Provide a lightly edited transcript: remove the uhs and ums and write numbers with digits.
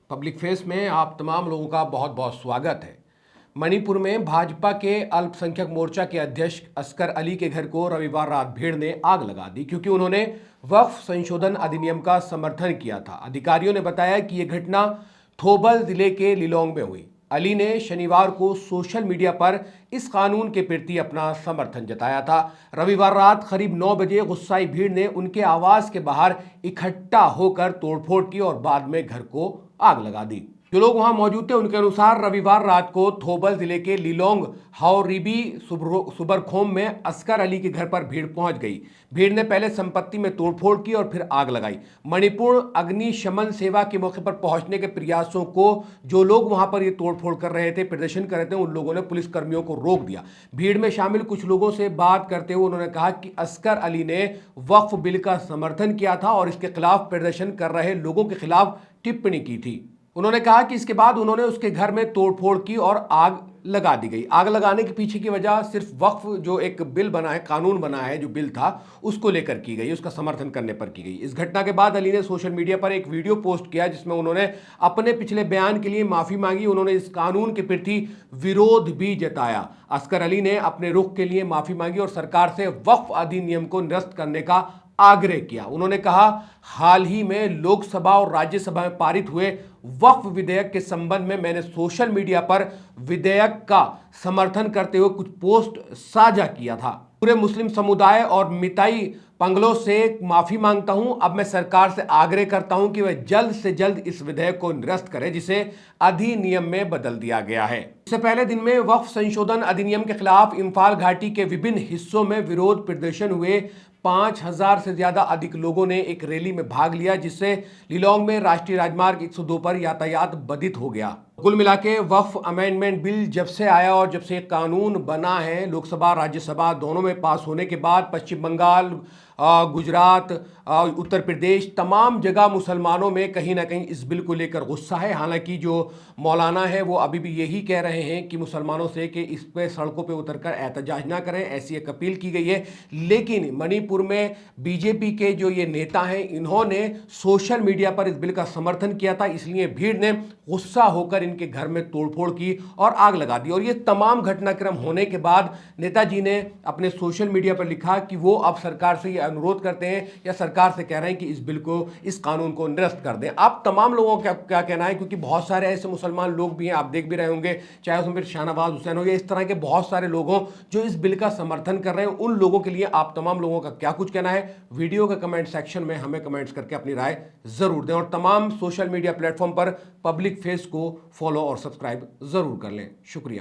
Public face में आप तमाम लोगों का बहुत बहुत स्वागत है। मणिपुर में भाजपा के अल्पसंख्यक मोर्चा के अध्यक्ष असगर अली के घर को रविवार रात भीड़ ने आग लगा दी क्योंकि उन्होंने वक्फ संशोधन अधिनियम का समर्थन किया था। अधिकारियों ने बताया कि यह घटना थोबल जिले के लिलोंग में हुई। अली ने शनिवार को सोशल मीडिया पर इस कानून के प्रति अपना समर्थन जताया था। रविवार रात करीब 9 बजे गुस्साई भीड़ ने उनके आवास के बाहर इकट्ठा होकर तोड़फोड़ की और बाद में घर को आग लगा दी। जो लोग वहां मौजूद थे उनके अनुसार रविवार रात को थोबल जिले के लिलोंग हाओरिबी सुबरखोम में असगर अली के घर पर भीड़ पहुंच गई। भीड़ ने पहले संपत्ति में तोड़फोड़ की और फिर आग लगाई। मणिपुर अग्निशमन सेवा के मौके पर पहुंचने के प्रयासों को जो लोग वहां पर ये तोड़फोड़ कर रहे थे, प्रदर्शन कर रहे थे, उन लोगों ने पुलिस कर्मियों को रोक दिया। भीड़ में शामिल कुछ लोगों से बात करते हुए उन्होंने कहा कि असगर अली ने वक्फ बिल का समर्थन किया था और इसके खिलाफ प्रदर्शन कर रहे लोगों के खिलाफ टिप्पणी की थी। उन्होंने कहा कि इसके बाद उन्होंने उसके घर में तोड़फोड़ की और आग लगा दी गई। आग लगाने के पीछे की वजह सिर्फ वक्फ जो एक बिल बना है, कानून बना है, जो बिल था उसको लेकर की गई, उसका समर्थन करने पर की गई। इस घटना के बाद अली ने सोशल मीडिया पर एक वीडियो पोस्ट किया जिसमें उन्होंने अपने पिछले बयान के लिए माफी मांगी। उन्होंने इस कानून के प्रति विरोध भी जताया। असगर अली ने अपने रुख के लिए माफी मांगी और सरकार से वक्फ अधिनियम को निरस्त करने का आग्रह किया। उन्होंने कहा, हाल ही में लोकसभा और राज्यसभा में पारित हुए वक्फ विधेयक के संबंध में मैंने सोशल मीडिया पर विधेयक का समर्थन करते हुए कुछ पोस्ट साझा किया था। पूरे मुस्लिम समुदाय और मिताई पंगलों से माफी मांगता हूं। अब मैं सरकार से आग्रह करता हूं कि वह जल्द से जल्द इस विधेयक को निरस्त करे जिसे अधिनियम में बदल दिया गया है। इससे पहले दिन में वक्फ संशोधन अधिनियम के खिलाफ इंफाल घाटी के विभिन्न हिस्सों में विरोध प्रदर्शन हुए। 5000 से ज्यादा अधिक लोगों ने एक रैली में भाग लिया जिससे लिलोंग में राष्ट्रीय राजमार्ग 102 पर यातायात बाधित हो गया। कुल मिला के वक्फ अमेंडमेंट बिल जब से आया और जब से कानून बना है, लोकसभा राज्यसभा दोनों में पास होने के बाद पश्चिम बंगाल, गुजरात, उत्तर प्रदेश, तमाम जगह मुसलमानों में कहीं ना कहीं इस बिल को लेकर गुस्सा है। हालांकि जो मौलाना है वो अभी भी यही कह रहे हैं कि मुसलमानों से कि इस पे सड़कों पे उतरकर एहतजाज ना करें, ऐसी एक अपील की गई है। लेकिन मणिपुर में बीजेपी के जो ये नेता हैं, इन्होंने सोशल मीडिया पर इस बिल का समर्थन किया था, इसलिए भीड़ ने गुस्सा होकर इनके घर में तोड़फोड़ की और आग लगा दी। और ये तमाम घटनाक्रम होने के बाद नेताजी ने अपने सोशल मीडिया पर लिखा कि वो अब सरकार से ये अनुरोध करते हैं या सरकार से कह रहे हैं कि इस बिल को, इस कानून को निरस्त कर दें। आप तमाम लोगों का क्या कहना है, क्योंकि बहुत सारे ऐसे मुसलमान लोग भी हैं, आप देख भी रहे होंगे, चाहे उसमें शाहनवाज हुसैन हो या इस तरह के बहुत सारे लोग हों जो इस बिल का समर्थन कर रहे हैं। उन लोगों के लिए आप तमाम लोगों का क्या कुछ कहना है, वीडियो के कमेंट सेक्शन में हमें कमेंट्स करके अपनी राय जरूर दें और तमाम सोशल मीडिया प्लेटफॉर्म पर पब्लिक फेस को फॉलो और सब्सक्राइब जरूर कर लें। शुक्रिया।